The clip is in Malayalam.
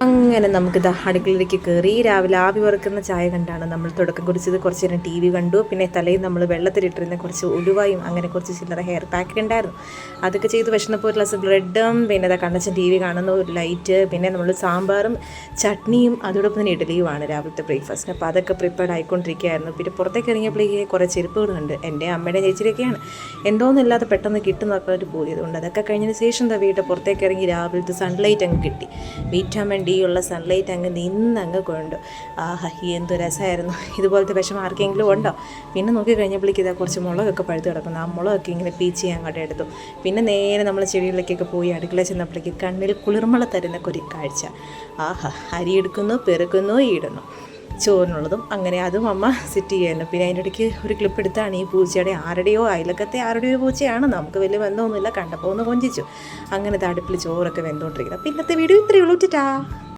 അങ്ങനെ നമുക്ക് അടുക്കളയിലേക്ക് കയറി രാവിലെ ആവി വറുക്കുന്ന ചായ കണ്ടാണ് നമ്മൾ തുടക്കം കുറിച്ചത്. കുറച്ച് നേരം TV കണ്ടു. പിന്നെ തലയിൽ നമ്മൾ വെള്ളത്തിലിട്ടിരുന്ന കുറച്ച് ഉലുവായും അങ്ങനെ കുറച്ച് ചില്ലറ ഹെയർ പാക്ക് ഉണ്ടായിരുന്നു, അതൊക്കെ ചെയ്ത് വിശന്നപ്പോൾ ഒരു ഗ്ലാസ് ബ്രെഡും പിന്നെ കണ്ണച്ചൻ TV കാണുന്ന ഒരു ലൈറ്റ്, പിന്നെ നമ്മൾ സാമ്പാറും ചട്നിയും അതോടൊപ്പം തന്നെ ഇഡലിയുമാണ് രാവിലത്തെ ബ്രേക്ക്ഫാസ്റ്റിന്. അപ്പോൾ അതൊക്കെ പ്രിപ്പയർഡ് ആയിക്കൊണ്ടിരിക്കുകയായിരുന്നു. പിന്നെ പുറത്തേക്ക് ഇറങ്ങിയപ്പോഴേക്ക് കുറേ ചെരുപ്പുകളുണ്ട്, എൻ്റെ അമ്മയുടെ ചേച്ചിയുടെയൊക്കെയാണ്. എന്തോന്നില്ലാതെ പെട്ടെന്ന് കിട്ടുന്ന പറഞ്ഞിട്ട് പോയതുകൊണ്ട് അതൊക്കെ കഴിഞ്ഞതിന് ശേഷം വീട്ടിൽ പുറത്തേക്ക് ഇറങ്ങി രാവിലത്തെ സൺലൈറ്റ് അങ്ങ് കിട്ടി. വിറ്റാമിൻ ഡി ഉള്ള സൺലൈറ്റ് അങ്ങ് നിന്നങ്ങ് കൊണ്ട് എന്ത് രസമായിരുന്നു. ഇതുപോലത്തെ വിഷമം ആർക്കെങ്കിലും ഉണ്ടോ? പിന്നെ നോക്കി കഴിഞ്ഞപ്പോഴേക്ക് ഇതാ കുറച്ച് മുളകൊക്കെ പഴുത്ത് കിടക്കുന്നു. ആ മുളകൊക്കെ ഇങ്ങനെ പീച്ച് അങ്ങോട്ട് എടുത്തു. പിന്നെ നേരെ നമ്മൾ ചെടികളിലേക്കൊക്കെ പോയി അടുക്കള ചെന്നപ്പോഴേക്ക് കണ്ണിൽ കുളിർമള തരുന്ന ഒരു കാഴ്ച. അരി എടുക്കുന്നു, പെറുക്കുന്നു, ഇടുന്നു ചോറിനുള്ളതും. അങ്ങനെ അതും അമ്മ സെറ്റ് ചെയ്യായിരുന്നു. പിന്നെ അതിൻ്റെ ഇടയ്ക്ക് ഒരു ക്ലിപ്പ് എടുത്താണ് ഈ പൂച്ചയുടെ ആരുടെയോ അയലക്കത്തെ ആരുടെയോ പൂച്ചയാണ്, നമുക്ക് വലിയ ബന്ധമൊന്നുമില്ല, കണ്ടപ്പോൾ ഒന്ന് കൊഞ്ചിച്ചു. അങ്ങനത്തെ അടുപ്പിൽ ചോറൊക്കെ വെന്തുകൊണ്ടിരിക്കുന്നത്. അപ്പോൾ ഇന്നത്തെ വീഡിയോ ഇത്രയേ ഉള്ളൂ. ടാ.